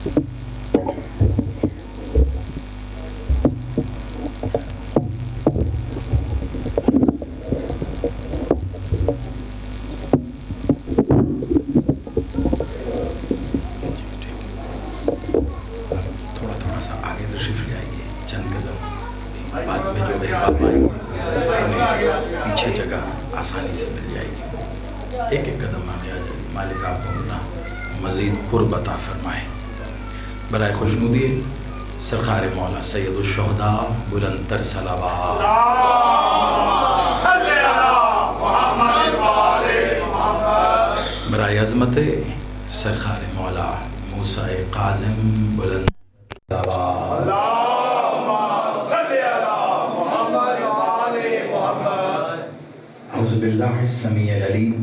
پیچھے جگہ آسانی سے مل جائے گی. ایک ایک قدم آگے آ جائے. مالک آپ کو اپنا مزید قرب عطا فرمائے. برائے خوشنودی سرکار مولا سید الشہداء بلند تر صلوات. برائے عظمت سرکار مولا موسیٰ قاظم بلند صلوات. اعوذ باللہ السمیع العلیم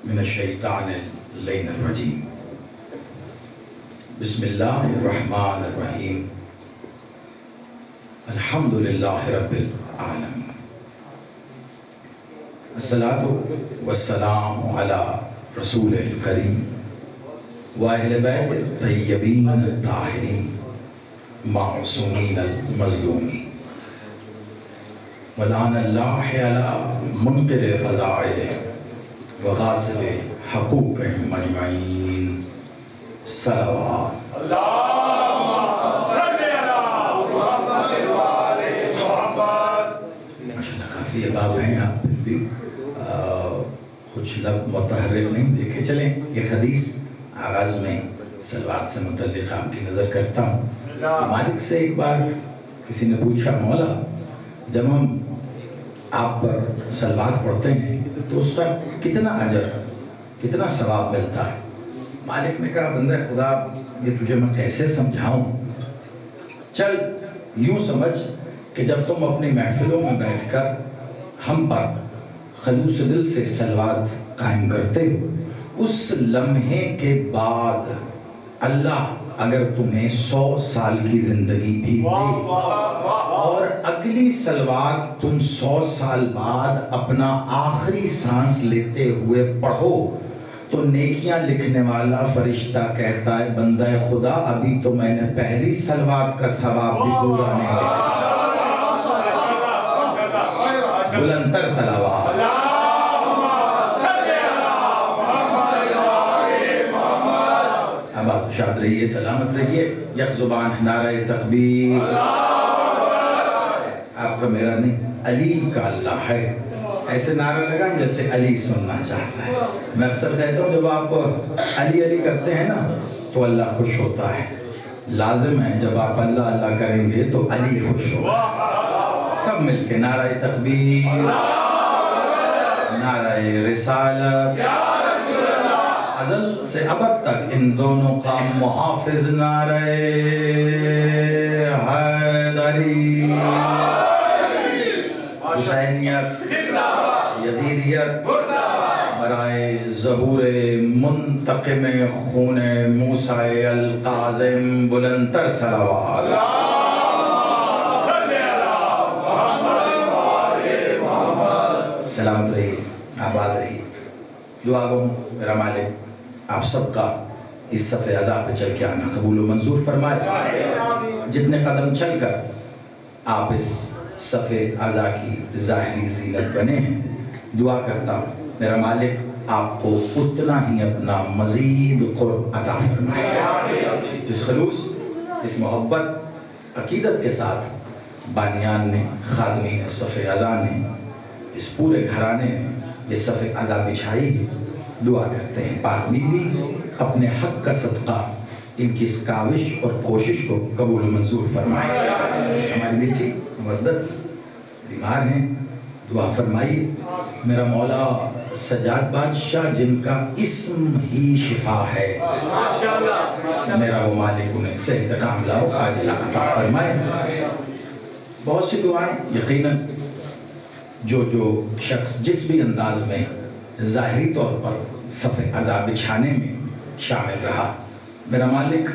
من الشیطان اللعین الرجیم. بسم اللہ الرحمن الرحیم. الحمدللہ رب العالمین. الصلاة والسلام علی رسول الکریم و اہل بیت الطیبین الطاہرین معصومین المظلومین. ولعن اللہ علی منکر فضائل وغاصب حقوقہم اجمعین. صلوات. ماشاءاللہ کافی اباب ہیں آپ بھی کچھ لب متحرک نہیں. دیکھے چلیں یہ حدیث آغاز میں صلوات سے متعلق آپ کی نظر کرتا ہوں. مالک سے ایک بار کسی نے پوچھا مولا جب ہم آپ پر صلوات پڑھتے ہیں تو اس کا کتنا اجر کتنا ثواب ملتا ہے؟ مالک نے کہا بندہ خدا یہ تجھے میں کیسے سمجھاؤں. چل یوں سمجھ کہ جب تم اپنی محفلوں میں بیٹھ کر ہم پر خلوص دل سے صلوات قائم کرتے ہو اس لمحے کے بعد اللہ اگر تمہیں 100 سال کی زندگی بھی دے اور اگلی صلوات تم 100 سال بعد اپنا آخری سانس لیتے ہوئے پڑھو تو نیکیاں لکھنے والا فرشتہ کہتا ہے بندہ خدا ابھی تو میں نے پہلی صلوات کا ثواب بھی پورا نہیں لیا. بلند تر صلوات. اب آپ شاد رہیے سلامت رہیے. یک زبان نعرہ تکبیر. آپ کا میرا نہیں علی کا اللہ ہے. ایسے نعرہ لگائیں جیسے علی سننا چاہتا ہے. میں اکثر کہتا ہوں جب آپ علی علی کرتے ہیں نا تو اللہ خوش ہوتا ہے. لازم ہے جب آپ اللہ اللہ کریں گے تو علی خوش ہوگا. سب مل کے نعرہ تکبیر نعرہ رسالت ازل سے ابد تک ان دونوں کا محافظ نعرہ حیدری. حسینیت یزیدیت برائے ظہور منتقم خون موسیٰ القاظم بلند تر صلوات. سلامت رہیے آباد رہیے. دعا گو میرا مالک آپ سب کا اس صف عزا پہ چل کے آنا قبول و منظور فرمائے. جتنے قدم چل کر آپ اس صف عزا کی ظاہری زینت بنے ہیں دعا کرتا ہوں میرا مالک آپ کو اتنا ہی اپنا مزید قرب عطا فرمائے. جس خلوص اس محبت عقیدت کے ساتھ بانیان نے خادمین صف عزا نے اس پورے گھرانے نے یہ صف عزا بچھائی ہے دعا کرتے ہیں پاک بی بی اپنے حق کا صدقہ ان کی اس کاوش اور کوشش کو قبول و منظور فرمائے. ہماری بیٹی مودت بیمار ہیں دعا فرمائیے. میرا مولا سجاد بادشاہ جن کا اسم ہی شفا ہے میرا وہ مالک انہیں صحت کاملہ و عاجلہ عطا فرمائے. بہت سی دعائیں یقیناً جو شخص جس بھی انداز میں ظاہری طور پر صف عزا بچھانے میں شامل رہا میرا مالک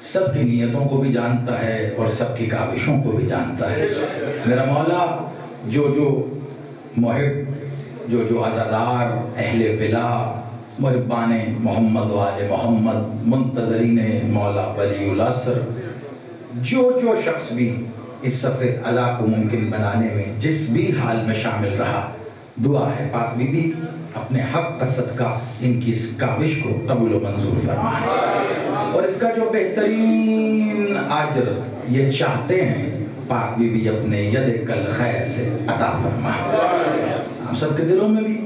سب کی نیتوں کو بھی جانتا ہے اور سب کی کاوشوں کو بھی جانتا ہے. میرا مولا جو محب جو عزادار اہل ولا محبان محمد والے محمد، منتظرین مولا ولی العصر، جو شخص بھی اس صفِ اذا کو ممکن بنانے میں جس بھی حال میں شامل رہا، دعا ہے پاک بی بی اپنے حق کا صدقہ ان کی اس کاوش کو قبول و منظور فرمائے، اور اس کا جو بہترین اجر یہ چاہتے ہیں پاک بی بی اپنے ید کل خیر سے عطا فرمائے۔ ہم سب کے دلوں میں بھی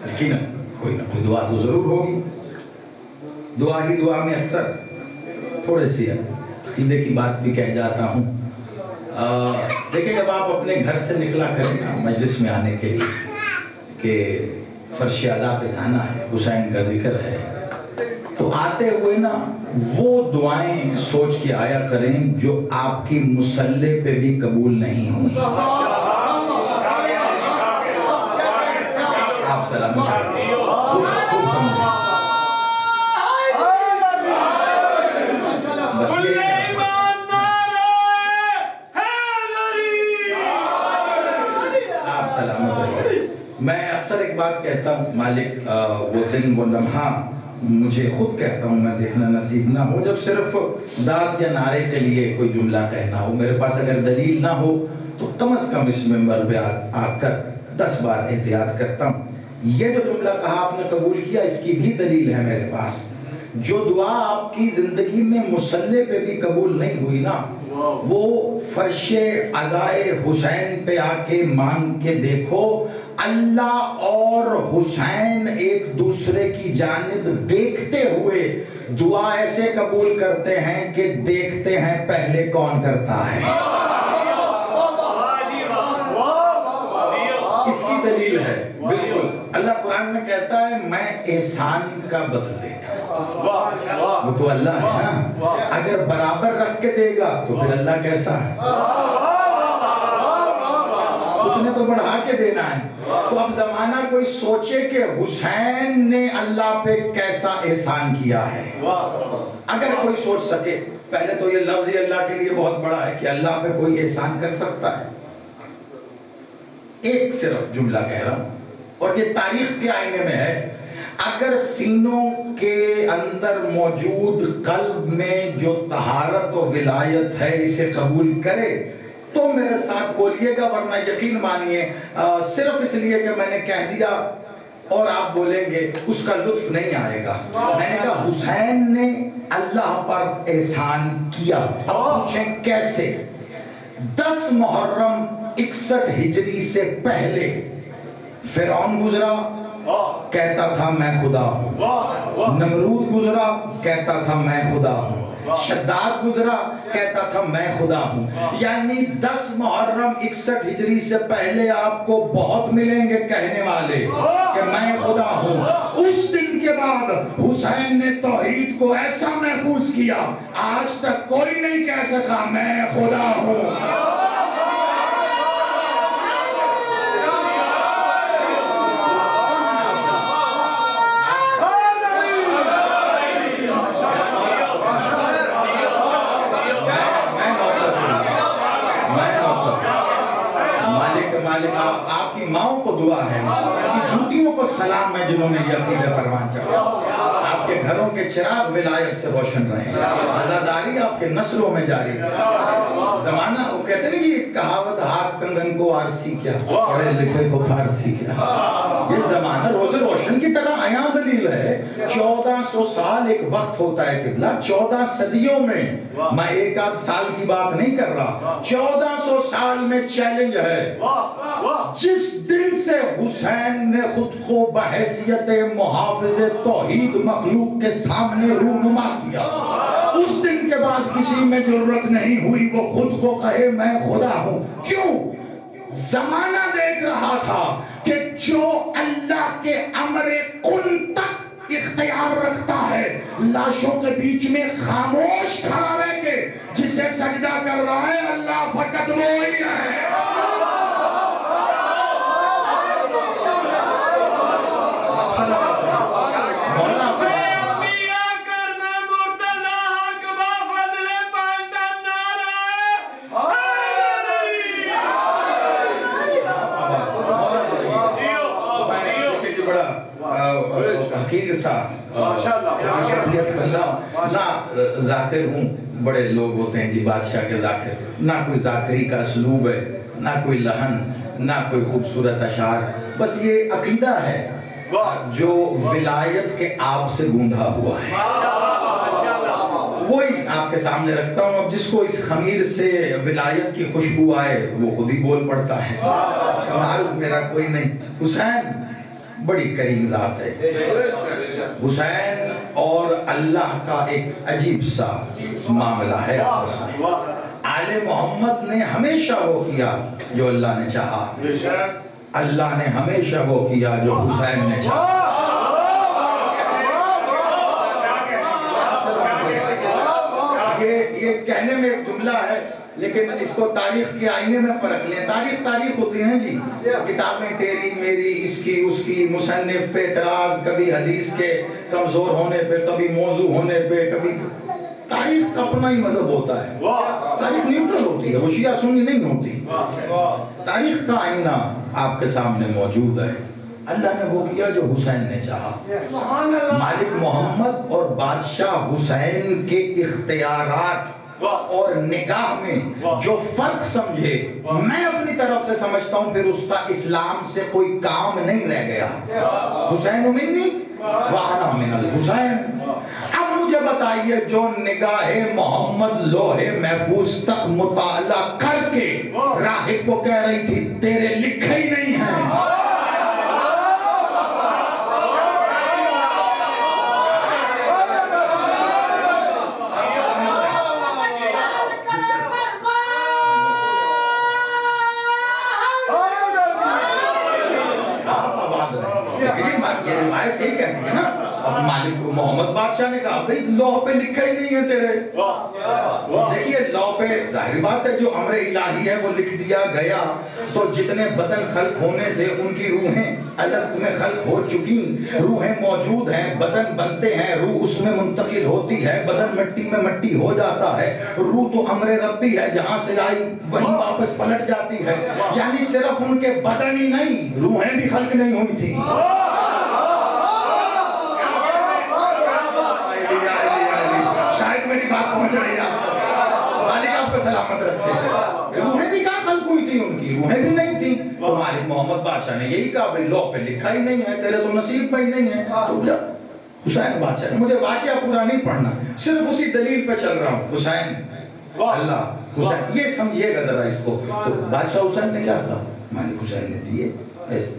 یقیناً کوئی نہ کوئی دعا تو ضرور ہوگی۔ دعا ہی دعا میں اکثر تھوڑے سی عقیدے کی بات بھی کہہ جاتا ہوں۔ دیکھیں جب آپ اپنے گھر سے نکلا کریں نا مجلس میں آنے کے لیے کہ فرش عزا پہ جانا ہے، حسین کا ذکر ہے، تو آتے ہوئے نا وہ دعائیں سوچ کے آیا کریں جو آپ کی مصلی پہ بھی قبول نہیں ہوئی۔ آپ سلام خوب سمجھیں، بس یہ آپ سلامت رہیے۔ میں اکثر ایک بات کہتا ہوں، مالک وہ دن وہ لمحہ مجھے خود کہتا ہوں میں دیکھنا نصیب نہ ہو جب صرف داد یا نعرے کے لیے کوئی جملہ کہنا ہو، میرے پاس اگر دلیل نہ ہو تو کم از کم اس منبر پہ آ کر 10 بار احتیاط کرتا ہوں۔ یہ جو جملہ کہا آپ نے قبول کیا، اس کی بھی دلیل ہے میرے پاس۔ جو دعا آپ کی زندگی میں مصلی پہ بھی قبول نہیں ہوئی نا، وہ فرش عزائے حسین پہ آ کے مانگ کے دیکھو، اللہ اور حسین ایک دوسرے کی جانب دیکھتے ہوئے دعا ایسے قبول کرتے ہیں کہ دیکھتے ہیں پہلے کون کرتا ہے۔ اس کی دلیل ہے بالکل، اللہ قرآن میں کہتا ہے میں احسان کا بدل دیتا ہوں۔ وہ تو اللہ ہے نا، اگر برابر رکھ کے دے گا تو پھر اللہ کیسا ہے؟ اس نے تو بڑھا کے دینا ہے۔ تو اب زمانہ کوئی سوچے کہ حسین نے اللہ پہ کیسا احسان کیا ہے، اگر کوئی سوچ سکے۔ پہلے تو یہ لفظ ہی اللہ کے لیے بہت بڑا ہے کہ اللہ پہ کوئی احسان کر سکتا ہے۔ ایک صرف جملہ کہہ رہا ہوں، اور یہ تاریخ کے آئینے میں ہے، اگر سینوں کے اندر موجود قلب میں جو طہارت و ولایت ہے اسے قبول کرے تو میرے ساتھ بولیے گا، ورنہ یقین مانیے صرف اس لیے کہ میں نے کہہ دیا اور آپ بولیں گے اس کا لطف نہیں آئے گا۔ میں نے کہا حسین نے اللہ پر احسان کیا، اب پوچھیں کیسے؟ 10 محرم 61 ہجری سے پہلے فرعون گزرا، کہتا تھا میں خدا ہوں، نمرود گزرا، کہتا تھا میں خدا ہوں، شداد گزرا، کہتا تھا میں خدا ہوں۔ یعنی 10 محرم 61 ہجری سے پہلے آپ کو بہت ملیں گے کہنے والے کہ میں خدا ہوں۔ اس دن کے بعد حسین نے توحید کو ایسا محفوظ کیا، آج تک کوئی نہیں کہہ سکا میں خدا ہوں۔ آپ کی ماؤں کو دعا ہے، کی جوتیوں کو سلام ہے جنہوں نے یہ عقیدہ پروان چڑھا۔ آپ کے گھروں کے چراغ ولایت سے روشن رہے، عزاداری آپ کے نسلوں میں جاری رہے۔ زمانہ وہ کہتے ہیں یہ کہاوت ہاتھ کنگن کو آرسی کیا، پڑھے لکھے کو فارسی کیا۔ یہ زمانہ روز روشن کی طرح عیاں دلیل ہے۔ 1400 سال ایک وقت ہوتا ہے قبلہ، 14 صدیوں میں، میں ایک آدھ سال کی بات نہیں کر رہا، 1400 سال میں چیلنج ہے۔ جس دن سے حسین نے خود کو بحیثیت محافظ توحید مخلوق کے سامنے رونما کیا، اس دن کے بعد کسی میں جرت نہیں ہوئی وہ خود کو کہے میں خدا ہوں۔ کیوں؟ زمانہ دیکھ رہا تھا کہ جو اللہ کے امر کن تک اختیار رکھتا ہے، لاشوں کے بیچ میں خاموش کھڑا رہ کے جسے سجدہ کر رہا ہے اللہ فقط وہی ہے۔ حقیقی سا شخصیت بندہ نہ ذاکر ہوں. بڑے لوگ ہوتے ہیں جی بادشاہ کے ذاکر, نہ کوئی ذاکری کا اسلوب ہے, نہ کوئی لحن, نہ کوئی خوبصورت اشعار. بس یہ عقیدہ ہے جو ولایت کے آب سے گوندھا ہوا ہے, وہی آپ کے سامنے رکھتا ہوں. اب جس کو اس خمیر سے ولایت کی خوشبو آئے وہ خود ہی بول پڑتا ہے, معروف میرا کوئی نہیں. حسین بڑی کریم ذات ہے. حسین اور اللہ کا ایک عجیب سا معاملہ ہے آپس میں. آل محمد نے ہمیشہ وہ کیا جو اللہ نے چاہا, اللہ نے ہمیشہ وہ کیا جو حسین نے چاہا. یہ کہنے میں ایک جملہ ہے لیکن اس کو تاریخ کے آئینے میں پرکھ لیں. تاریخ ہوتی ہے جی, کتابیں تیری میری اس کی اس کی, مصنف پہ اعتراض, کبھی حدیث کے کمزور ہونے پہ, کبھی موضوع ہونے پہ, کبھی. تاریخ کا اپنا ہی مذہب ہوتا ہے. تاریخ نیوٹرل ہوتی ہے, وہ شیعہ سنی نہیں ہوتی. تاریخ کا آئینہ آپ کے سامنے موجود ہے. اللہ نے وہ کیا جو حسین نے چاہا. مالک محمد اور بادشاہ حسین کے اختیارات اور نگاہ میں جو فرق سمجھے, میں اپنی طرف سے سمجھتا ہوں پھر اس کا اسلام سے کوئی کام نہیں رہ گیا. حسین منی وانا من الحسین. اب مجھے بتائیے جو نگاہ محمد لوح محفوظ تک مطالعہ کر کے راہب کو کہہ رہی تھی تیرے لکھے ہی نہیں ہیں, یہ روایت یہی کہتی ہے نا. اب مالک محمد بادشاہ نے کہا بھئی لوح پہ لکھا ہی نہیں ہے تیرے. دیکھیے لوح پہ ظاہر بات ہے جو امر الہی ہے وہ لکھ دیا گیا, تو جتنے بدن خلق ہونے تھے ان کی روحیں الست میں خلق ہو چکی, روحیں موجود ہیں, بدن بنتے ہیں, روح اس میں منتقل ہوتی ہے, بدن مٹی میں مٹی ہو جاتا ہے, روح تو امر ربی ہے, جہاں سے آئی وہیں واپس پلٹ جاتی ہے. یعنی صرف ان کے بدن ہی نہیں روحیں بھی خلق نہیں ہوئی تھی. شاید میری بات پہنچ رہی ہے آپ کو, مالک آپ کو سلامت رکھے. روحیں بھی کہاں خلق ہوئی تھی, ان کی روحیں بھی نہیں تھی. تو مالک محمد بادشاہ نے یہی کہا بھئی لوح پہ لکھا ہی نہیں ہے, تیرے تو نصیب پہ ہی نہیں ہے. تو حسین بادشاہ نے, مجھے واقعہ پورا نہیں پڑھنا, صرف اسی دلیل پہ چل رہا ہوں, حسین اللہ حسین, یہ سمجھیے گا ذرا اس کو. تو بادشاہ حسین نے کیا کہا, مالک حسین نے دیے ایسے.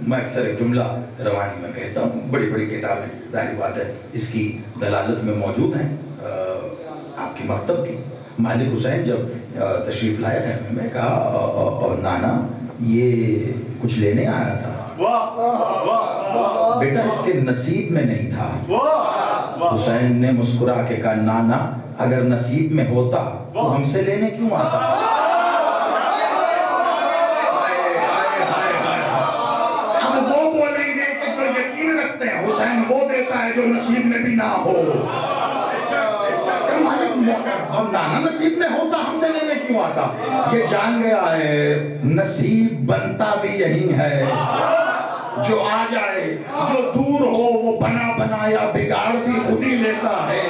میں اکثر ایک جملہ روانی میں کہتا ہوں, بڑی بڑی کتابیں ظاہر بات ہے اس کی دلالت میں موجود ہیں آپ کی مکتب کی. مالک حسین جب تشریف لائے خیمے میں, کہا نانا یہ کچھ لینے آیا تھا. بیٹا اس کے نصیب میں نہیں تھا. حسین نے مسکرا کے کہا نانا اگر نصیب میں ہوتا تو ہم سے لینے کیوں آتا. حسین وہ دیتا ہے جو نصیب میں بھی نہ ہو. اب نانا نصیب میں ہوتا ہم سے لینے کیوں آتا. یہ جان گیا ہے نصیب بنتا بھی یہی ہے, جو آ جائے جو دور ہو وہ بنا بنایا بگاڑ بھی خود ہی لیتا ہے.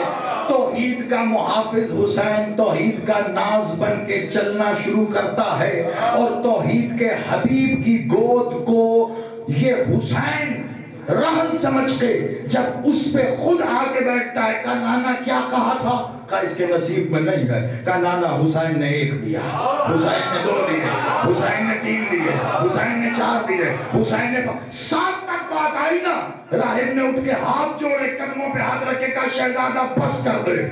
توحید کا محافظ حسین توحید کا ناز بن کے چلنا شروع کرتا ہے, اور توحید کے حبیب کی گود کو یہ حسین رہن سمجھ کے جب اس پہ خود آ کے بیٹھتا ہے, کہا نانا کیا کہا تھا, کہا اس کے نصیب میں نہیں ہے. کہا نانا حسین نے 1 دیا, حسین نے 2 دیے, حسین نے 3 دیے, حسین نے 4 دیے, حسین نے 7 تک بات آئی نا. راہب نے اٹھ کے ہاتھ جوڑے, قدموں پہ ہاتھ رکھ کے کہا شہزادہ بس کر دے.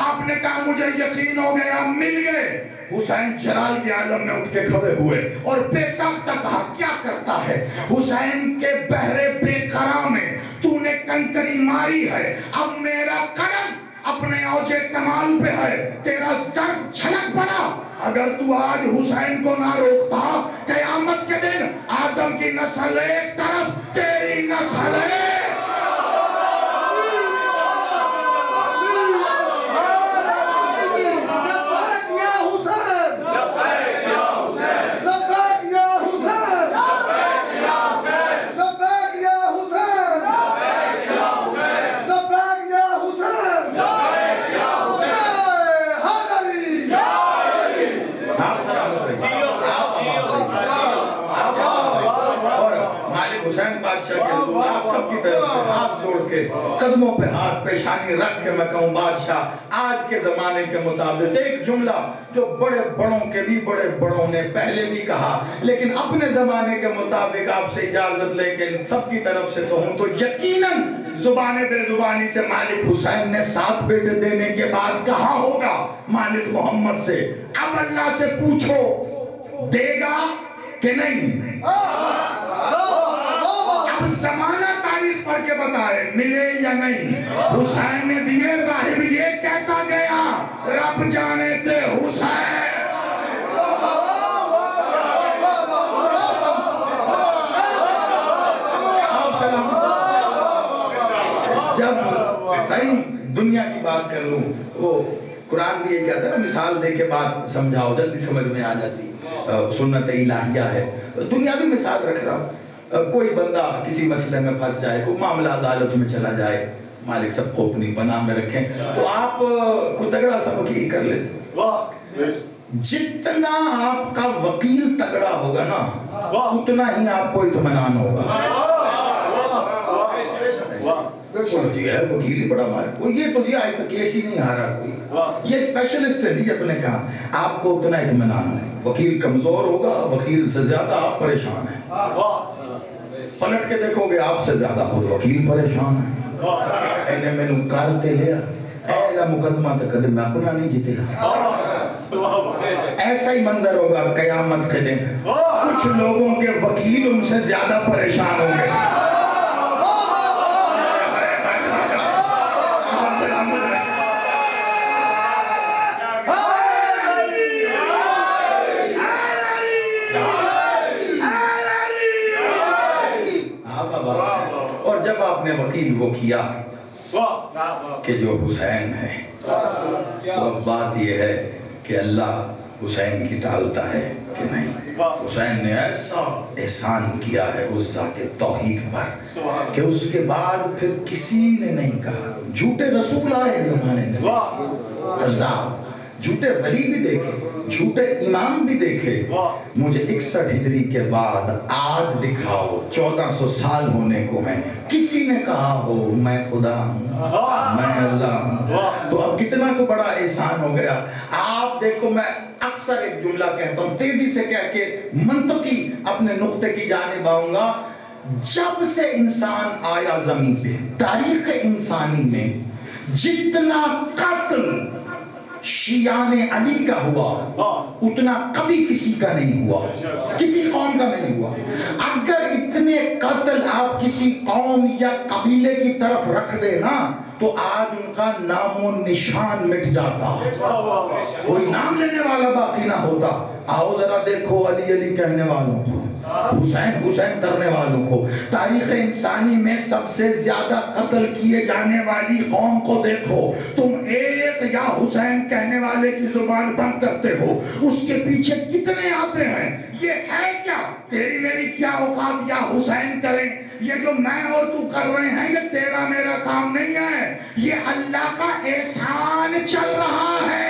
آپ نے کہا مجھے یقین ہو گیا, مل گئے. حسین جلال کے عالم میں اٹھ کے کھڑے ہوئے اور بے ساختہ کہا کیا کرتا ہے. حسین کے بحر بے قرار میں تو نے کنکری ماری ہے, اب میرا کرم اپنے اوج کمال پہ ہے, تیرا ظرف چھلک پڑا. اگر تو آج حسین کو نہ روکتا, قیامت کے دن آدم کی نسل ایک طرف, تیری نسل ایک. آپ کی طرف سے ہاتھ جوڑ کے قدموں پہ ہاتھ پیشانی رکھ کے میں کہوں بادشاہ آج کے زمانے کے مطابق ایک جملہ جو بڑے بڑوں کے بھی بڑے بڑوں نے پہلے بھی کہا لیکن اپنے زمانے کے مطابق آپ سے اجازت لے کے سب کی طرف سے کہوں تو یقیناً زبان بے زبانی سے مالک حسین نے 7 بیٹے دینے کے بعد کہا ہوگا مالک محمد سے اب اللہ سے پوچھو دے گا کہ نہیں. اب زمانہ تاریخ پڑھ کے بتائے ملے یا نہیں. حسین نے دیے راہب یہ کہتا گیا رب جانے تے حسین. آپ سلام. جب صحیح دنیا کی بات کر لوں وہ قرآن بھی یہ کہتا ہے نا مثال دے کے بات سمجھاؤ جلدی سمجھ میں آ جاتی. سنت الہیہ ہے. دنیا بھی مثال رکھ رہا ہوں. کوئی بندہ کسی مسئلے میں پھنس جائے کوئی معاملہ عدالت میں چلا جائے مالک سب کو اپنی پناہ میں رکھیں تو آپ کوئی تگڑا سا وکیل کر لیتے. جتنا آپ کا وکیل تگڑا ہوگا نا اتنا ہی آپ کو اطمینان ہوگا. وکیل بڑا مالک یہ تو آج تک کیس ہی نہیں ہارا کوئی. یہ اسپیشلسٹ ہے جی اپنے کام. آپ کو اتنا اطمینان ہے. وکیل کمزور ہوگا وکیل سے زیادہ آپ پریشان ہیں. پلٹ کے دیکھو گے آپ سے زیادہ خود وکیل پریشان ہے. انہیں میں نے کارتے لیا ایلا مقدمہ تک کدے میں اپنا نہیں جیتے گا. ایسا ہی منظر ہوگا قیامت کے دن. کچھ لوگوں کے وکیل ان سے زیادہ پریشان ہوں گے. اور جب آپ نے وکیل وہ کیا کہ جو حسین ہے تو اب بات یہ ہے کہ اللہ حسین کی ٹالتا ہے کہ نہیں. حسین نے ایسا احسان کیا ہے اس ذات توحید پر کہ اس کے بعد پھر کسی نے نہیں کہا. جھوٹے رسول آئے زمانے میں قذاب جھوٹے ولی بھی دیکھے جھوٹے امام بھی دیکھے. مجھے 61 ہجری کے بعد آج دکھاؤ 1400 سال ہونے کو ہیں کسی نے کہا ہو میں خدا ہوں میں اللہ ہوں. تو اب کتنا کو بڑا احسان ہو گیا. آپ دیکھو میں اکثر ایک جملہ کہتا ہوں تیزی سے کہہ کے منطقی اپنے نقطے کی جانب آؤں گا. جب سے انسان آیا زمین پہ تاریخ انسانی میں جتنا قتل شیعان علی کا ہوا اتنا کبھی کسی کا نہیں ہوا کسی قوم کا نہیں ہوا. اگر اتنے قتل آپ کسی قوم یا قبیلے کی طرف رکھ دے نا تو آج ان کا نام و نشان مٹ جاتا. کوئی نام لینے والا باقی نہ ہوتا. آؤ ذرا دیکھو علی علی کہنے والوں کو حسین حسین کرنے والوں کو. تاریخ انسانی میں سب سے زیادہ قتل کیے جانے والی قوم کو دیکھو. تم ایک یا حسین کہنے والے کی زبان بند کرتے ہو اس کے پیچھے کتنے آتے ہیں. یہ ہے کیا تیری میری کیا اوقات یا حسین کریں. یہ جو میں اور تو کر رہے ہیں یہ تیرا میرا کام نہیں ہے. یہ اللہ کا احسان چل رہا ہے.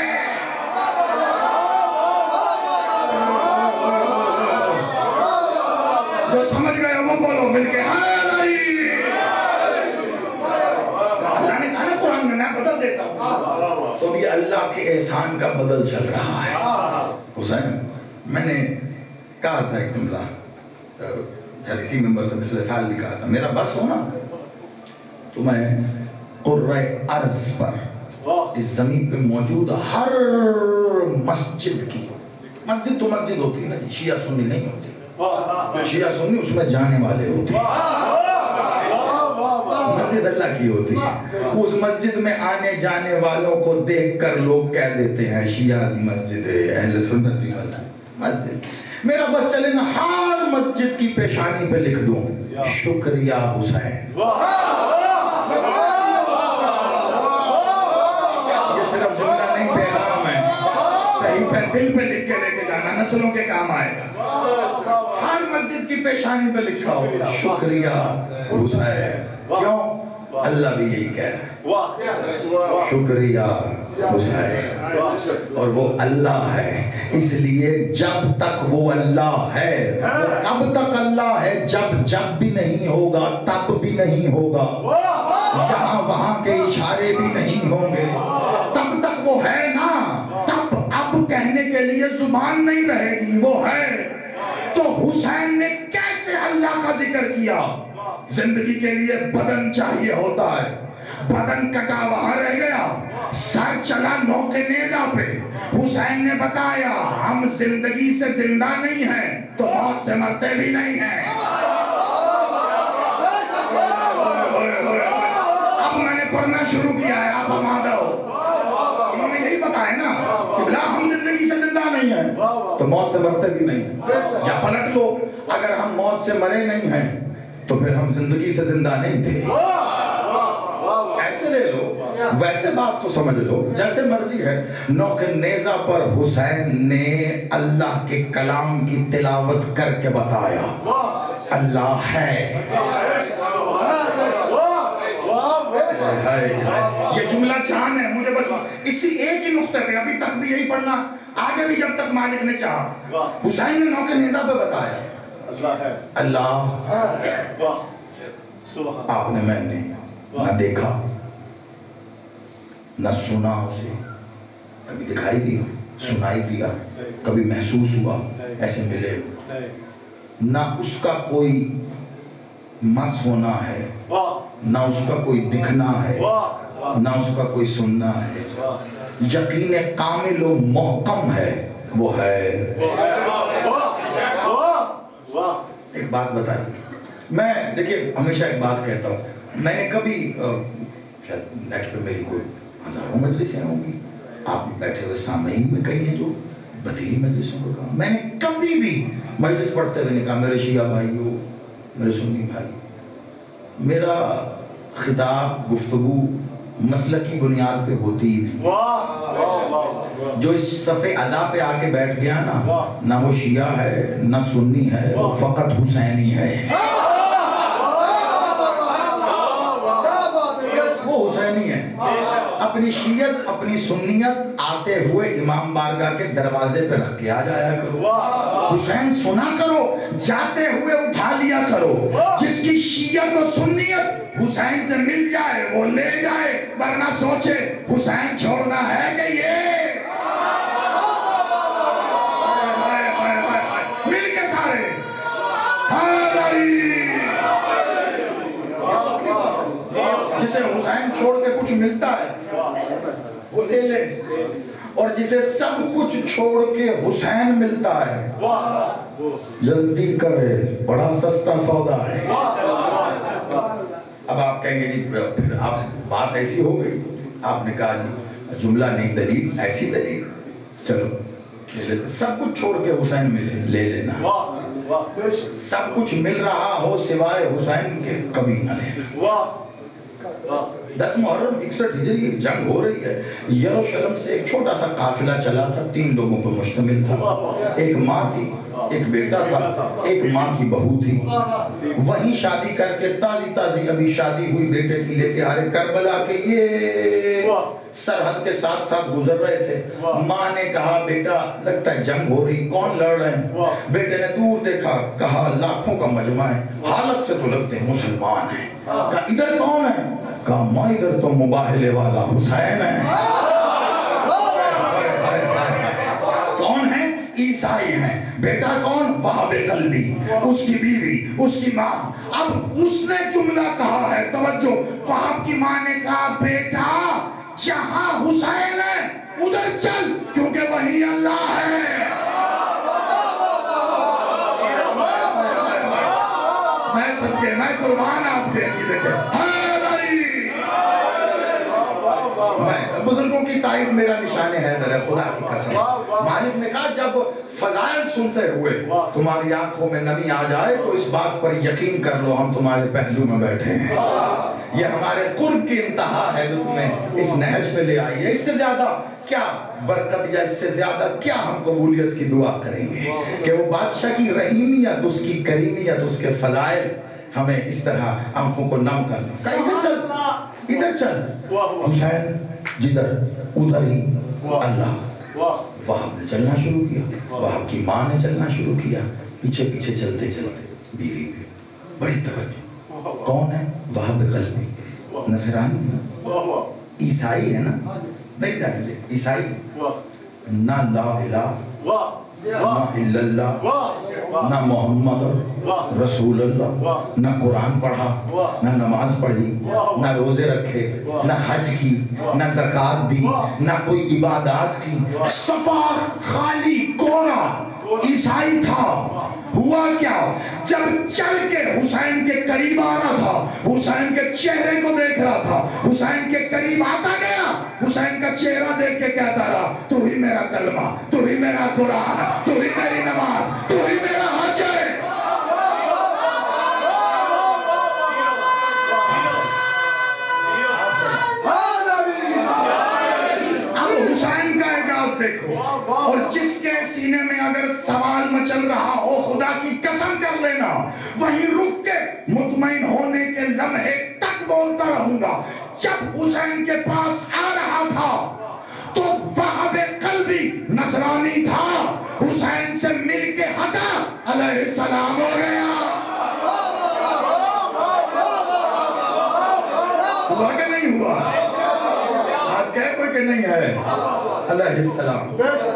جو سمجھ گئے وہ بولو مل کے اللہ نے کہا نا قرآن میں بدل دیتا ہوں. تو یہ اللہ کے احسان کا بدل چل رہا ہے. حسین میں نے کہا تھا ایک جملہ اسی ممبر سے پچھلے سال بھی کہا تھا میرا بس ہونا تو میں قرۂ ارض پر اس زمین پہ موجود ہر مسجد کی مسجد تو مسجد ہوتی ہے نا جی شیعہ سنی نہیں ہوتی. شیعہ سنی اس میں جانے والے ہوتے ہیں. مسجد اللہ کی ہوتی ہے. اس مسجد میں آنے جانے والوں کو دیکھ کر لوگ کہہ دیتے ہیں شیعہ دی مسجد ہے اہل سنت دی مسجد. میرا بس چلے نا ہر مسجد کی پیشانی پہ لکھ دوں شکریہ حسین. یہ صرف جملہ نہیں پیغام ہے. صحیفہ دل پہ لکھ کے لے کے جانا نسلوں کے کام آئے. ہر مسجد کی پیشانی پہ لکھا ہو شکریہ حسین. کیوں؟ اللہ بھی یہی کہہ رہا ہے. شکریہ حسین، اور وہ اللہ ہے، اس لیے جب تک وہ اللہ ہے، کب تک اللہ ہے؟ جب بھی نہیں ہوگا تب بھی نہیں ہوگا، یہاں وہاں کے اشارے بھی نہیں ہوں گے، تب تک وہ ہے نا، تب اب کہنے کے لیے زبان نہیں رہے گی، وہ ہے۔ تو حسین نے کیسے اللہ کا ذکر کیا؟ زندگی کے لیے بدن چاہیے ہوتا ہے، بدن کٹا وہاں رہ گیا، سر چلا نوک نیزہ پہ۔ حسین نے بتایا ہم زندگی سے زندہ نہیں ہیں تو موت سے مرتے بھی نہیں ہیں۔ اب میں نے پڑھنا شروع کیا ہے، آپ آمادہ ہو؟ انہوں نے یہی بتایا نا کہ بلا ہم زندگی سے زندہ نہیں ہیں تو موت سے مرتے بھی نہیں ہیں۔ یا پلٹ لو، اگر ہم موت سے مرے نہیں ہیں تو پھر ہم زندگی سے زندہ نہیں تھے۔ ایسے لے لو، ویسے بات کو سمجھ لو، جیسے مرضی ہے۔ نوک نیزہ پر حسین نے اللہ کے کلام کی تلاوت کر کے بتایا اللہ ہے۔ یہ جملہ جان ہے، مجھے بس اسی ایک ہی نقطے پہ ابھی تک بھی یہی پڑھنا، آگے بھی جب تک مالک نے چاہا۔ حسین نے نوک نیزہ پہ بتایا اللہ، آپ نے میں نے نہ دیکھا نہ سنا اسے، کبھی دکھائی دیا، سنائی دیا، کبھی محسوس ہوا، ایسے ملے، نہ اس کا کوئی مس ہونا ہے، نہ اس کا کوئی دکھنا ہے، نہ اس کا کوئی سننا ہے، یقین کامل و محکم ہے، وہ ہے۔ ایک بات بتائیے، میں دیکھیے ہمیشہ ایک بات کہتا ہوں، میں نے کبھی شاید نیٹ پہ میری کوئی ہزاروں مجلسیں ہوں گی، آپ بیٹھے ہوئے سامعین میں کئی ہیں جو بدیری مجلسوں کو کہا، میں نے کبھی بھی مجلس پڑھتے ہوئے نہیں کہا میرے شیعہ بھائیو، میرے سنی بھائی، میرا خطاب گفتگو مسلکی بنیاد پہ ہوتی ہی نہیں۔ جو اس صفحے اعلیٰ پہ آ کے بیٹھ گیا نا، نہ وہ شیعہ ہے نہ سنی ہے، وہ فقط حسینی ہے، وہ حسینی ہے۔ اپنی شیعت اپنی سنیت آتے ہوئے امام بارگاہ کے دروازے پہ رکھ کے آ جایا کرو، حسین سنا کرو، جاتے ہوئے اٹھا لیا کرو، جس کی شیعت و سنیت حسین سے مل جائے وہ لے جائے، ورنہ سوچے حسین چھوڑنا ہے کہ یہ مل کے سارے جسے حسین چھوڑ کے کچھ ملتا ہے وہ لے لے، اور جسے سب کچھ چھوڑ کے حسین ملتا ہے جلدی کرے، بڑا سستا سودا ہے۔ اب آپ کہیں گے جی پھر آپ بات ایسی ہو گئی، آپ نے کہا جی جملہ نہیں دلیل، ایسی دلیل، چلو لے لیتے، سب کچھ چھوڑ کے حسین ملے، لے لینا، سب کچھ مل رہا ہو سوائے حسین کے کبھی نہ لے۔ 10 محرم 61 ہجری جنگ ہو رہی ہے، یروشلم سے ایک چھوٹا سا قافلہ چلا تھا، 3 لوگوں پر مشتمل تھا، ایک ماں تھی، ایک بیٹا تھا، ایک ماں کی بہو تھی، وہیں شادی کر کے تازی ابھی شادی ہوئی بیٹے کی لے کے آ رہے، کربلا کے یہ سرحد کے ساتھ ساتھ گزر رہے تھے۔ ماں نے کہا بیٹا لگتا ہے جنگ ہو رہی، کون لڑ رہے ہیں؟ بیٹے نے دور دیکھا، کہا لاکھوں کا مجمع ہے، حالت سے تو لگتے ہیں مسلمان ہیں۔ کہا ادھر کون ہے؟ کہا ماں ادھر تو مباہلے والا حسین ہے۔ کون ہے؟ عیسائی ہیں۔ بیٹا کون؟ وہاب قلبی، اس کی بیوی، اس کی ماں۔ اب اس نے جملہ کہا ہے، توجہ، وہاب کی ماں نے کہا بیٹا جہاں حسین ہے ادھر چل، کیونکہ وہی اللہ ہے۔ میں صدقے، میں قربان آپ کے عقیدے کے، بزرگوں کی تائید میرا نشان حیدر ہے، خدا کی قسم۔ مالک نے کہا جب فضائل سنتے ہوئے تمہاری آنکھوں میں نمی آ جائے تو اس بات پر یقین کر لو ہم تمہارے پہلو میں بیٹھے ہیں۔ یہ ہمارے قرب کی انتہا ہے جو تمہیں اس نہج پہ لے آئی ہے۔ اس سے زیادہ کیا برکت یا اس سے زیادہ کیا ہم قبولیت کی دعا کریں گے کہ وہ بادشاہ کی رحیمیت، اس کی کریمیت، اس کے فضائل ہمیں اس طرح آنکھوں کو نم کر دیں. کہا ادھر چل. حسین جدھر ادھر ہی اللہ. وہاب نے چلنا شروع کیا, وہاب کی ماں نے چلنا شروع کیا, پیچھے پیچھے چلتے چلتے بیوی بڑی توجہ. کون ہے؟ وہاب قلبی, نصرانی, عیسائی ہے نا, نہیں جانتے عیسائی, نہ لا الہ نہ الا اللہ نہ محمد رسول اللہ, نہ قرآن پڑھا, نہ نماز پڑھی, نہ روزے رکھے, نہ حج کی, نہ زکوٰۃ دی, نہ کوئی عبادات کی, صفا خالی کونا عیسائی تھا. ہوا کیا؟ جب چل کے حسین کے قریب آ رہا تھا, حسین کے چہرے کو دیکھ رہا تھا, حسین کے قریب آتا گیا, حسین کا چہرہ دیکھ کے کہتا رہا, تو ہی میرا کلمہ, تو ہی میرا قرآن, تو ہی میری نماز, تو ہی میرا حج ہے. اب حسین کا اعجاز دیکھو, اور جس کے سینے میں اگر سوال مچل رہا ہو, خدا کی قسم کر لینا وہیں رک کے مطمئن ہونے کے لمحے تک بولتا رہوں گا. جب حسین کے پاس آ رہا تھا تو وہاب قلبی نصرانی تھا, حسین سے مل کے ہٹا, علیہ السلام ہو گیا. ہوا کہ نہیں ہوا؟ آج کہے کوئی کہ نہیں ہے؟ علیہ السلام.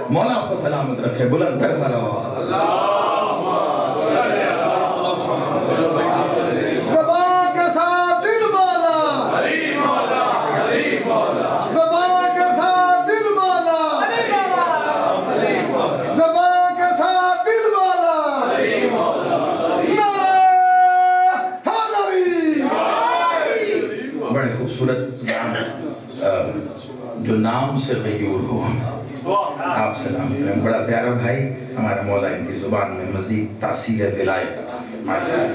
مولا آپ کو سلامت رکھے, بلند تر صلوات. زبان کے ساتھ دل والا, زبان کے ساتھ دل والا, زبان کے ساتھ دل والا, بڑے خوبصورت نام جو نام سے غیور ہو, آپ سلامت رہیں. بڑا پیارا بھائی, ہمارا مولا ان کی زبان میں مزید تاثیر ولایت عطا فرمائے.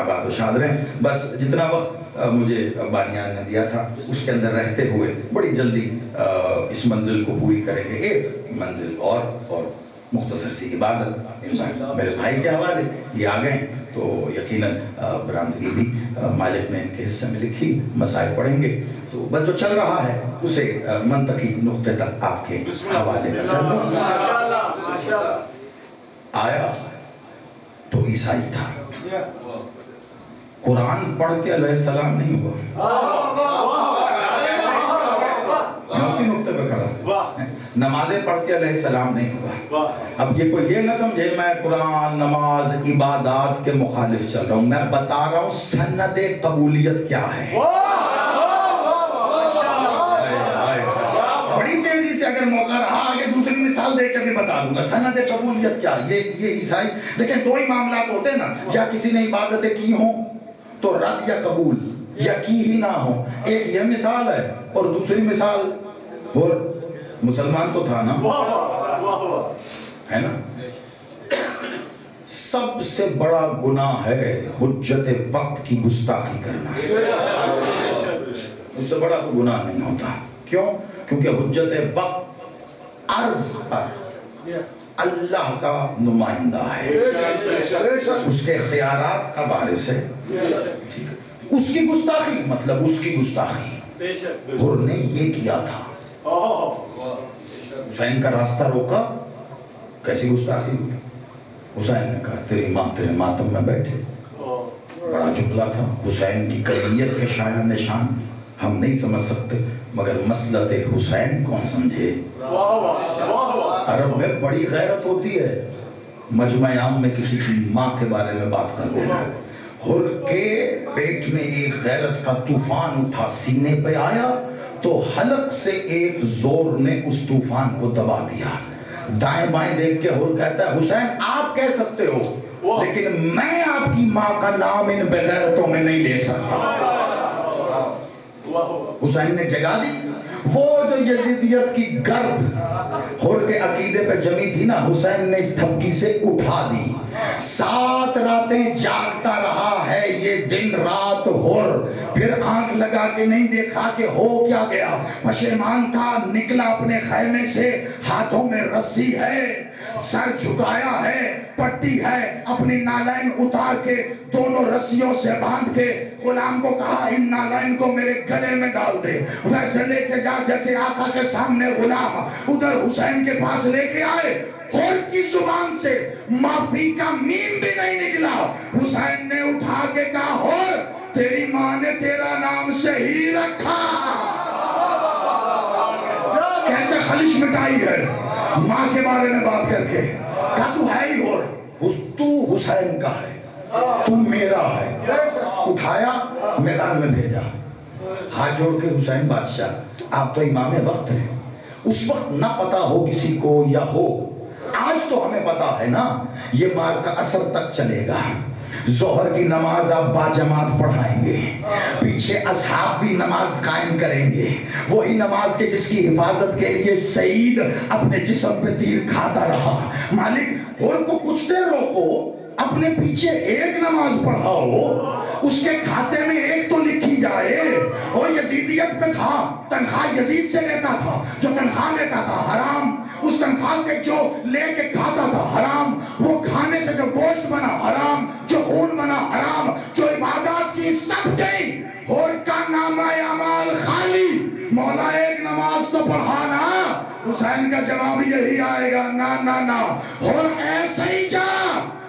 آباد و شاد رہیں. بس جتنا وقت مجھے بانیان نے دیا تھا اس کے اندر رہتے ہوئے بڑی جلدی اس منزل کو پوری کریں گے. ایک منزل اور مختصر سی عبادت میرے بھائی کے حوالے. یہ آ گئے تو یقیناً برآمدگی بھی مالک نے ان کے حصے میں لکھی, مسائل پڑھیں گے. تو بس جو چل رہا ہے اسے منطقی نقطے تک آپ کے حوالے میں کر دوں. آیا تو عیسائی تھا, قرآن پڑھ کے علیہ السلام نہیں ہوا, میں اسی نقطے پہ کھڑا ہوں. نمازیں پڑھ کے علیہ السلام نہیں ہوا. اب یہ کوئی یہ نہ سمجھے میں قرآن, نماز, عبادات کے مخالف چل رہا ہوں. میں بتا رہا ہوں سند قبولیت کیا ہے. بڑی تیزی سے اگر موقع رہا آگے دوسری مثال دے کے بھی بتا دوں گا سند قبولیت کیا. یہ عیسائی دیکھیں, دو ہی معاملات ہوتے ہیں نا, یا کسی نے عبادتیں کی ہوں تو رد یا قبول, یا کی ہی نہ ہو. ایک یہ مثال ہے, اور دوسری مثال, اور مسلمان تو تھا نا, ہے نا. سب سے بڑا گناہ ہے حجت وقت کی گستاخی کرنا. اس سے بڑا کوئی گناہ نہیں ہوتا. کیوں؟ کیونکہ حجت وقت عرض پر اللہ کا نمائندہ ہے, اس کے اختیارات کا وارث ہے. اس کی گستاخی مطلب اس کی گستاخی. حر نے یہ کیا تھا, حسین کا راستہ روکا, کیسی گستاخی ہوئی. حسین نے کہا تیری ماں تیرے ماتم میں بیٹھے. بڑا جملہ تھا. حسین کی قیمیت کے شایع نشان ہم نہیں سمجھ سکتے, مگر مسلط حسین کون سمجھے. عرب میں بڑی غیرت ہوتی ہے مجمع عام میں کسی کی ماں کے بارے میں بات کر دینا. حر کے پیٹ میں ایک غیرت کا طوفان اٹھا, سینے پہ آیا تو حلق سے ایک زور نے اس طوفان کو دبا دیا. دائیں بائیں دیکھ کے حر کہتا ہے حسین آپ کہہ سکتے ہو, لیکن میں آپ کی ماں کا نام ان بغیرتوں میں نہیں لے سکتا. حسین نے جگہ دی, وہ جو یزیدیت کی گرد ہر کے عقیدے پہ جمی تھی نا، حسین نے اس تھپکی سے اٹھا دی. 7 راتیں جاگتا رہا ہے یہ دن رات ہر، پھر آنکھ لگا کے نہیں دیکھا کہ ہو کیا گیا. پشیمان تھا، نکلا اپنے خیمے سے، ہاتھوں میں رسی ہے، سر جھکایا ہے، پٹی ہے، اپنی نالین اتار کے دونوں رسیوں سے باندھ کے غلام کو کہا ان نالین کو میرے گلے میں ڈال دے. ویسے لے کے جا جیسے آقا کے سامنے غلام ادھر حسین کے پاس لے کے آئے. ہور کی زبان سے معافی کا میم بھی نہیں نکلا. حسین نے اٹھا کے کہا ہور تیری ماں نے تیرا نام صحیح رکھا. کیسے خلش مٹائی ہے ماں کے بارے میں بات کر کے. کہا تو ہے ہی ہور، تو حسین کا ہے، تو میرا ہے. اٹھایا میدان میں بھیجا. ہاتھ جوڑ کے حسین بادشاہ آپ تو امام وقت ہیں، اس وقت نہ پتا ہو کسی کو یا ہو، آج تو ہمیں پتا ہے نا یہ مار کا اثر تک چلے گا. ظہر کی نماز آپ باجماعت پڑھائیں گے، پیچھے اصحاب بھی نماز قائم کریں گے، وہی نماز کے جس کی حفاظت کے لیے سعید اپنے جسم پہ تیر کھاتا رہا. مالک اور کو کچھ دیر روکو، اپنے پیچھے ایک نماز پڑھاؤ، اس کے کھاتے میں ایک تو لکھی جائے. اور یزیدیت پہ تھا، تنخواہ یزید سے لیتا تھا، جو تنخواہ لیتا تھا حرام، اس تنخواہ سے جو لے کے کھاتا تھا حرام، وہ کھانے سے جو گوشت بنا حرام، جو خون بنا حرام، جو عبادات کی سب گئی. اور کا نامہ اعمال خالی، مولا ایک نماز تو پڑھانا. حسین کا جواب یہی آئے گا نا نا نا، اور ایسے ہی جا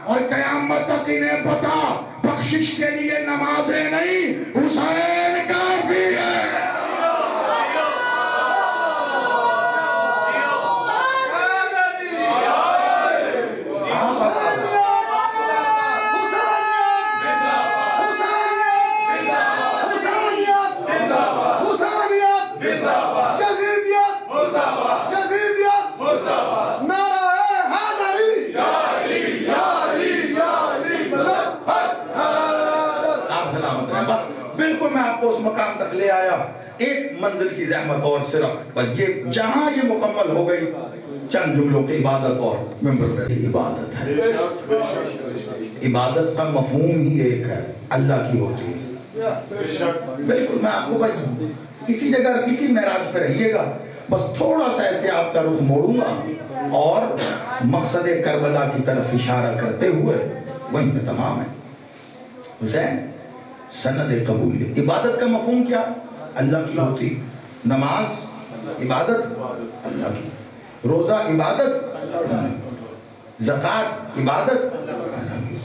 اور قیامت تک انہیں پتا بخشش کے لیے نمازیں نہیں، حسین کافی ہے. بالکل میں آپ کو اس مقام تک لے آیا. ایک منزل کی زحمت اور صرف بس یہ جہاں یہ مکمل ہو گئی چند جملوں کی عبادت اور ممبر پر عبادت ہے. عبادت کا مفہوم ہی ایک ہے، اللہ کی ہوتی ہے. بالکل میں آپ کو بھائی اسی جگہ اسی معراج پہ رہیے گا، بس تھوڑا سا ایسے آپ کا رخ موڑوں گا اور مقصد کربلا کی طرف اشارہ کرتے ہوئے وہیں پہ تمام ہے. حسین سند قبولیت. عبادت کا مفہوم کیا؟ اللہ کی ہوتی. نماز عبادت اللہ کی، روزہ عبادت، زکوٰۃ عبادت اللہ کی،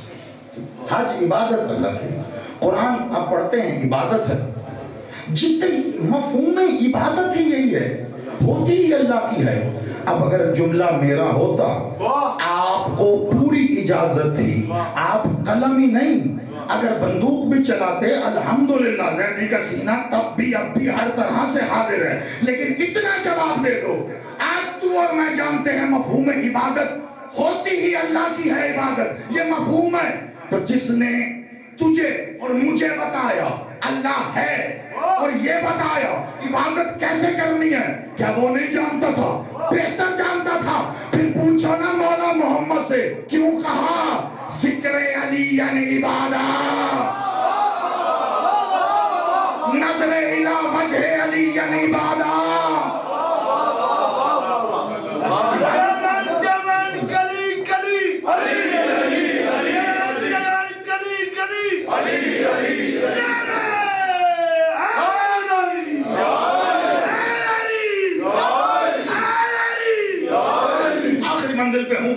حج عبادت اللہ کی، قرآن آپ پڑھتے ہیں عبادت ہے. جتنی مفہوم عبادت ہی یہی ہے، ہوتی ہی اللہ کی ہے. اب اگر جملہ میرا ہوتا، آپ کو پوری اجازت تھی، آپ قلم ہی نہیں اگر بندوق بھی چلاتے الحمدللہ، زیدی کا سینہ تب بھی اب بھی ہر طرح سے حاضر ہے. لیکن اتنا جواب دے دو، آج تو اور میں جانتے ہیں مفہوم عبادت ہوتی ہی اللہ کی ہے. عبادت یہ مفہوم ہے. تو جس نے تجھے اور مجھے بتایا اللہ ہے اور یہ بتایا عبادت کیسے کرنی ہے، کیا وہ نہیں جانتا تھا؟ بہتر جانتا تھا. پھر پوچھو نا مولا محمد سے، کیوں کہا ذکر علی یعنی عبادت، نظر الہ وجہ علی یعنی عبادت. منزل پہ ہوں،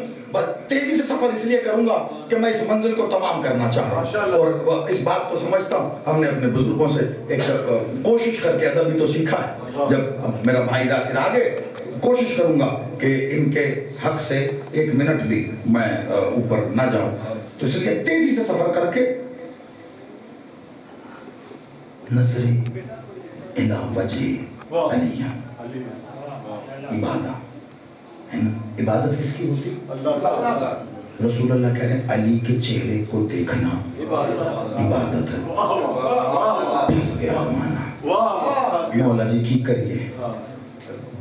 تیزی سے سفر اس لیے کروں گا کہ میں اس منزل کو تمام کرنا چاہ رہا ہوں اور اس بات کو سمجھتا ہوں. ہم نے اپنے بزرگوں سے ایک کوشش کر کے ادب بھی تو سیکھا ہے. جب میرا بھائی ذاکر آگے، کوشش کروں گا کہ ان کے حق سے 1 منٹ بھی میں اوپر نہ جاؤں، تو اس لیے تیزی سے سفر کر کے نظری الہ وجہ علی عبادت. عبادت کس کی ہوتی؟ رسول اللہ کہہ رہے ہیں علی کے چہرے کو دیکھنا عبادت ہے. مولا جی کی کریے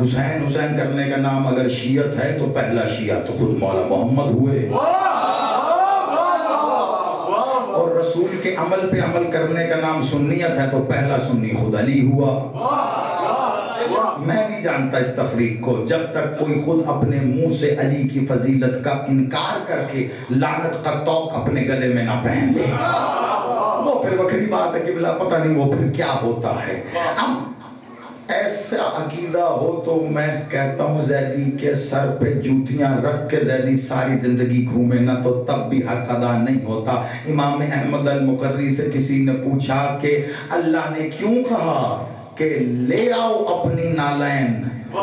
حسین حسین کرنے کا نام اگر شیعت ہے تو پہلا شیعہ تو خود مولا محمد ہوئے، اور رسول کے عمل پہ عمل کرنے کا نام سنیت ہے تو پہلا سنی خود علی ہوا۔ میں نہیں جانتا اس تفریق کو، جب تک کوئی خود اپنے منہ سے علی کی فضیلت کا انکار کر کے لعنت کا توق اپنے گلے میں نہ پہن لے، وہ پھر وکری بات ہے کہ بلا پتہ نہیں وہ پھر کیا ہوتا ہے۔ اب ایسا عقیدہ ہو تو میں کہتا ہوں زیدی کے سر پہ جوتیاں رکھ کے زیدی ساری زندگی گھومے نا تو تب بھی حق ادا نہیں ہوتا۔ امام احمد المقری سے کسی نے پوچھا کہ اللہ نے کیوں کہا کہ لے آؤ اپنی نالین،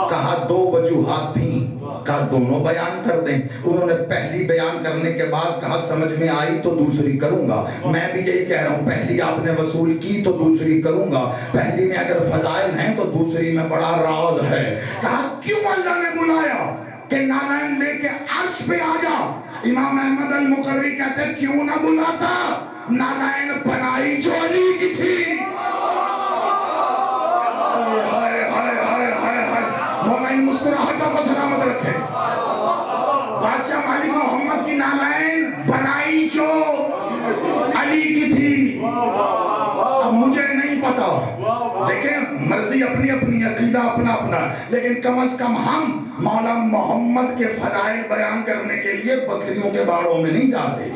کہا دو وجوہات تھیں، کہا دونوں بیان کر دیں۔ انہوں نے پہلی بیان کرنے کے بعد کہا سمجھ میں آئی تو دوسری کروں گا۔ میں بھی یہی کہہ رہا ہوں، پہلی آپ نے وصول کی تو دوسری کروں گا، پہلی میں اگر فضائل ہیں تو دوسری میں بڑا راز ہے۔ کہا کیوں اللہ نے بلایا کہ نالین لے کے عرش پہ آ جا؟ امام احمد المقری کہتے کیوں نہ بلاتا، نالین بنائی جو علی کی تھی۔ مسکراہٹوں کو سلامت رکھے۔ بادشاہ مالک محمد کی نالین بنائی جو علی کی تھی۔ اب مجھے نہیں پتا، دیکھیں مرضی اپنی اپنی، عقیدہ اپنا اپنا، لیکن کم از کم ہم مولا محمد کے فضائل بیان کرنے کے لیے بکریوں کے باڑوں میں نہیں جاتے۔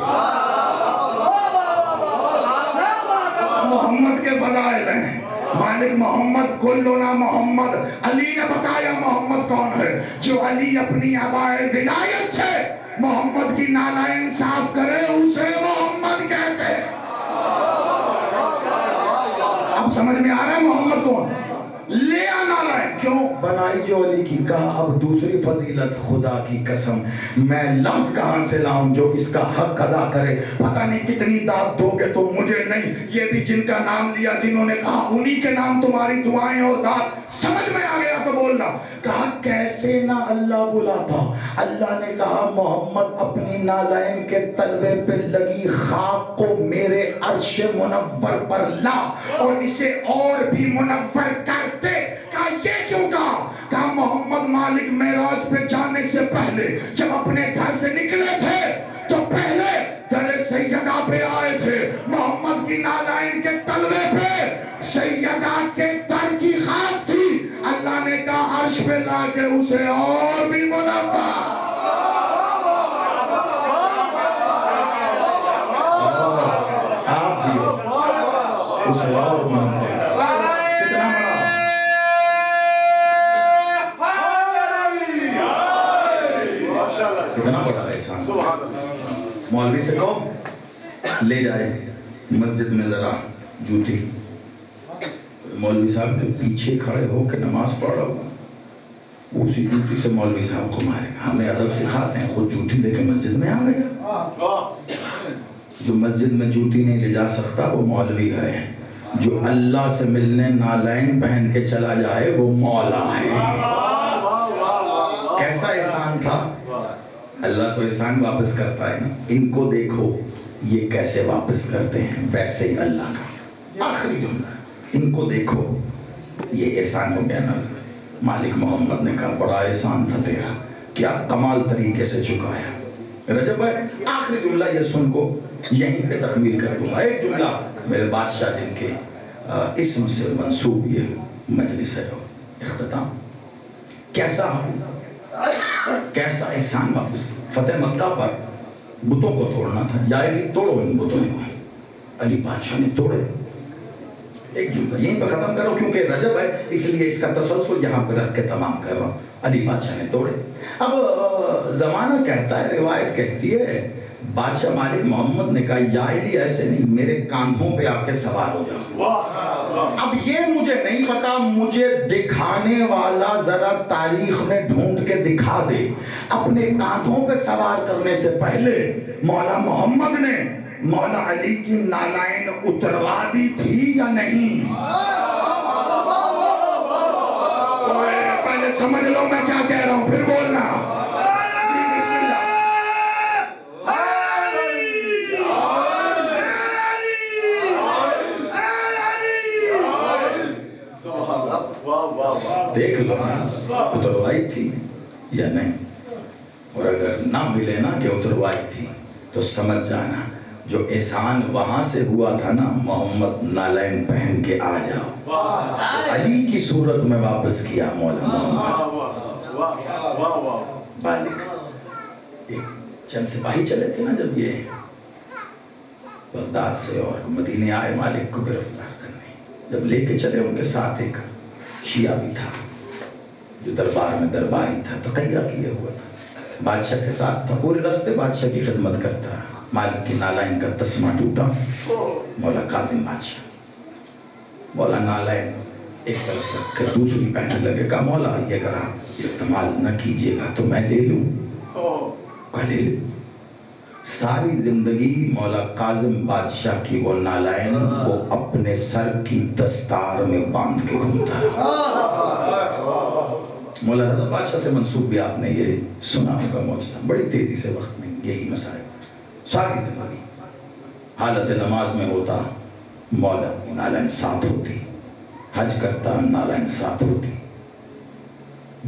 محمد کے فضائل ہیں، مالک محمد کلنا محمد، علی نے بتایا محمد کون ہے، جو علی اپنی عبائے ولایت سے محمد کی نالین صاف کرے اسے محمد کہتے۔ اب سمجھ میں آ رہا ہے محمد کون؟ لے آنا لائن کیوں بنائی جو علی کی۔ کہا اب دوسری فضیلت، خدا کی قسم میں لفظ کہاں سے لاؤں جو اس کا حق ادا کرے؟ پتہ نہیں کتنی داد دو گے تو مجھے نہیں، یہ بھی جن کا نام لیا جنہوں نے کہا انہی کے نام تمہاری دعائیں اور داد، سمجھ میں آ گیا تو بولنا۔ کہا کیسے نہ اللہ بلاتا؟ اللہ نے کہا محمد اپنی نالین کے تلوے پہ لگی خاک کو میرے عرش منور پر لا اور اسے اور بھی منور کر دے۔ کہا یہ کیوں کہا؟ کہا محمد مالک معراج پہ جانے سے پہلے جب اپنے گھر سے نکلے تھے تو پہلے در سیدہ پہ آئے تھے، محمد کی نالین کے تلوے پہ سیدہ کے در کی خاک تھی، اللہ نے کہا عرش پہ لا کے اسے اور بھی منور۔ آپ جیو اسے اور منور۔ کتنا بڑا احسان۔ مولوی سے کہو لے جائے مسجد میں ذرا جوتی، مولوی صاحب کے پیچھے کھڑے ہو کے نماز پڑھ رہا ہوں، اسی جوتی سے مولوی صاحب کو مارے گا۔ ہمیں ادب سکھاتے ہیں، خود جوتی لے کے مسجد میں آ گیا۔ جو مسجد میں جوتی نہیں لے جا سکتا وہ مولوی ہے، جو اللہ سے ملنے نالین پہن کے چلا جائے وہ مولا ہے۔ کیسا احسان تھا؟ اللہ تو احسان واپس کرتا ہے نا، ان کو دیکھو یہ کیسے واپس کرتے ہیں، ویسے ہی اللہ کا آخری جملہ، ان کو دیکھو یہ احسان ہو گیا نا۔ مالک محمد نے کہا بڑا احسان تھا تیرا، کیا کمال طریقے سے چکایا۔ رجب بھائی آخری جملہ یہ سن کو یہیں پہ تکمیل کر دوں گا۔ ایک جملہ میرے بادشاہ جن کے اسم سے منسوب یہ مجلس ہے، اختتام، کیسا احسان واپس۔ فتح مکہ پر بتوں کو توڑنا تھا، یا توڑو ان بتوں کو، علی بادشاہ نے توڑے۔ ایک جملہ یہیں پہ ختم کرو کیونکہ رجب ہے، اس لیے اس کا تسلسل یہاں پہ رکھ کے تمام کر رہا ہوں۔ علی بادشاہ نے توڑے۔ اب زمانہ کہتا ہے، روایت کہتی ہے، بادشاہ مالک محمد نے کہا یا علی ایسے نہیں، میرے کاندھوں پہ آ کے سوار ہو جاؤ۔ اب یہ مجھے نہیں پتا، مجھے دکھانے والا ذرا تاریخ میں ڈھونڈ کے دکھا دے، اپنے کاندھوں پہ سوار کرنے سے پہلے مولا محمد نے مولا علی کی نالین اتروا دی تھی یا نہیں؟ پہلے سمجھ لو میں کیا کہہ رہا ہوں پھر بولنا۔ جی بسم اللہ۔ دیکھ لو اتروائی تھی یا نہیں، اور اگر نہ ملے نا کہ اتروائی تھی تو سمجھ جانا جو احسان وہاں سے ہوا تھا نا، محمد نالین پہن کے آ جاؤ، علی کی صورت میں واپس کیا مولا محمد بالک۔ ایک چند سپاہی چلے تھے نا جب یہ بغداد سے اور مدینے آئے مالک کو گرفتار کرنے، جب لے کے چلے ان کے ساتھ ایک شیعہ بھی تھا جو دربار میں درباری تھا، تقیہ کیے ہوا تھا، بادشاہ کے ساتھ تھا، پورے راستے بادشاہ کی خدمت کرتا رہا۔ مالک کی نالین کا تسمہ ٹوٹا، مولا کاظم بادشاہ مولا نالین ایک طرف رکھ کر دوسری پہننے لگے، کہا مولا یہ اگر آپ استعمال نہ کیجیے گا تو میں لے لوں، کہا لے لوں۔ ساری زندگی مولا کاظم بادشاہ کی وہ نالین وہ اپنے سر کی دستار میں باندھ کے گھومتا رہا۔ مولا رضا بادشاہ سے منسوب بھی آپ نے یہ سنا ہوگا، مولانا بڑی تیزی سے وقت میں یہی مسائل ساری زندگی حالت نماز میں ہوتا، مولا کی نالین ساتھ ہوتی، حج کرتا نالین ساتھ ہوتی،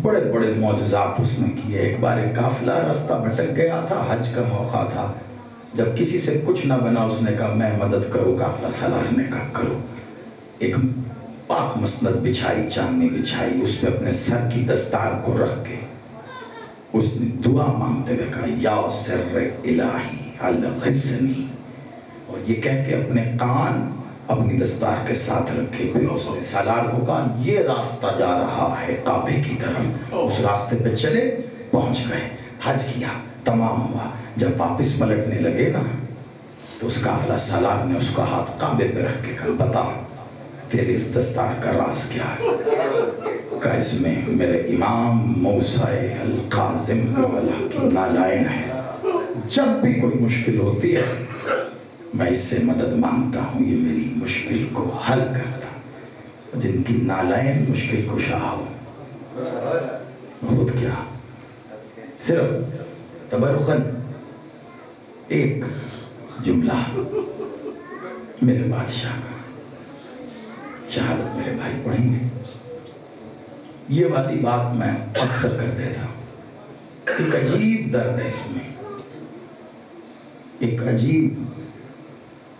بڑے بڑے معجزات اس نے کیے۔ ایک بار ایک قافلہ راستہ بھٹک گیا تھا، حج کا موقع تھا، جب کسی سے کچھ نہ بنا اس نے کہا میں مدد کروں قافلہ سلارنے کا، کرو۔ ایک پاک مسند بچھائی، چاندنی بچھائی، اس پہ اپنے سر کی دستار کو رکھ کے اس نے دعا مانگتے ہوئے کہا یا سر الہی الغثنی، اور یہ کہہ کے اپنے کان اپنی دستار کے ساتھ رکھے، پھر اس نے سالار کو کہا یہ راستہ جا رہا ہے کعبے کی طرف، اس راستے پہ چلے، پہنچ گئے، حج کیا، تمام ہوا۔ جب واپس پلٹنے لگے نا تو اس قافلہ سالار نے اس کا ہاتھ کعبے پہ رکھ کے کہا بتا تیرے اس دستار کا راز کیا ہے؟ کہا اس میں میرے امام موسیٰ القاظم والا کی نالین ہے، جب بھی کوئی مشکل ہوتی ہے میں اس سے مدد مانگتا ہوں، یہ میری مشکل کو حل کرتا، جن کی نالین مشکل کشا ہو۔ خود کیا صرف تبرکاً ایک جملہ میرے بادشاہ کا، شہادت میرے بھائی پڑھیں گے، یہ والی بات میں اکثر کر دیتا ہوں۔ ایک عجیب درد ہے اس میں، ایک عجیب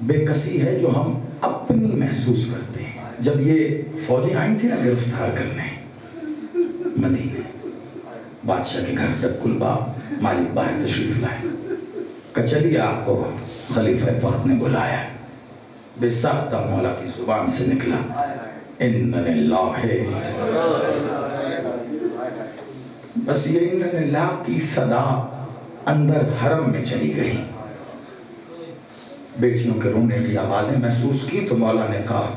بے کسی ہے جو ہم اپنی محسوس کرتے ہیں۔ جب یہ فوجیں آئی تھی نا گرفتار کرنے مدینے، بادشاہ کے گھر تک الباب مالک باہر تشریف لائے، کہ چلیے آپ کو خلیفہ وقت نے بلایا۔ بے ساختہ مولا کی زبان سے نکلا ان للہ، بس یہ ان للہ کی صدا اندر حرم میں چلی گئی، بیٹیوں کے رونے کی آوازیں محسوس کی تو مولا نے کہا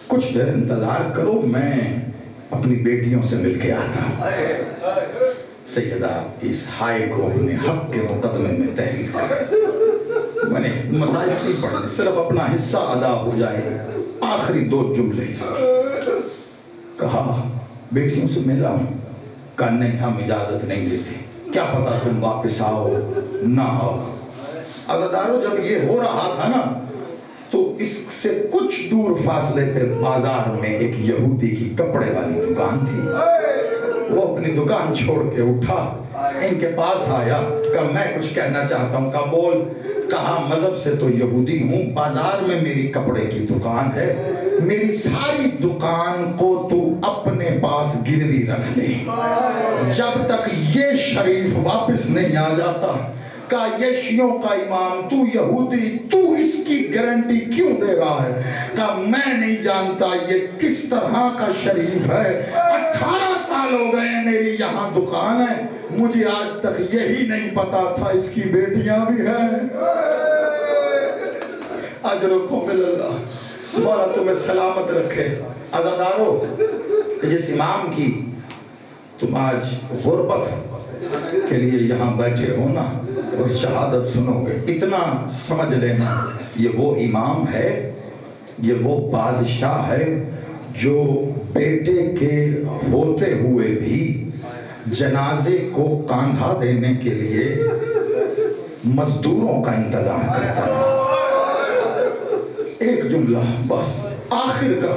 کچھ دیر انتظار کرو، میں اپنی بیٹیوں سے مل کے آتا ہوں۔ سیدہ اس ہائے کو اپنے حق کے مقدمے میں تحریر کریں، میں نے مسائل نہیں پڑھنے، صرف اپنا حصہ ادا ہو جائے، آخری 2 جملے اس میں کہا بیٹیوں سے ملا ہوں، کہا نہیں ہم اجازت نہیں دیتے، کیا پتا تم واپس آؤ نہ آؤ۔ عزادارو جب یہ ہو رہا تھا نا تو اس سے کچھ دور فاصلے پہ بازار میں ایک یہودی کی کپڑے والی دکان تھی، وہ اپنی دکان چھوڑ کے اٹھا، ان کے پاس آیا، کہا میں کچھ کہنا چاہتا ہوں، کہا بول، کہا مذہب سے تو یہودی ہوں، بازار میں میری کپڑے کی دکان ہے، میری ساری دکان کو تو اپنے پاس گروی رکھ لے، جب تک یہ شریف واپس نہیں آ جاتا، کہا یہ شیعوں کا امام تو یہودی، تو اس کی گارنٹی کیوں دے رہا ہے؟ کہا میں نہیں جانتا یہ کس طرح کا شریف ہے، 18 سال ہو گئے میری یہاں دکان ہے، مجھے آج تک یہی نہیں پتا تھا اس کی بیٹیاں بھی ہیں۔ اجرکم اللہ، مولا تمہیں سلامت رکھے۔ عزادارو جس امام کی تم آج غربت کے لیے یہاں بیٹھے ہو نا اور شہادت سنو گے، اتنا سمجھ لینا یہ وہ امام ہے، یہ وہ بادشاہ ہے جو بیٹے کے ہوتے ہوئے بھی جنازے کو کاندھا دینے کے لیے مزدوروں کا انتظار کرتا ہے۔ ایک جملہ بس آخر کا،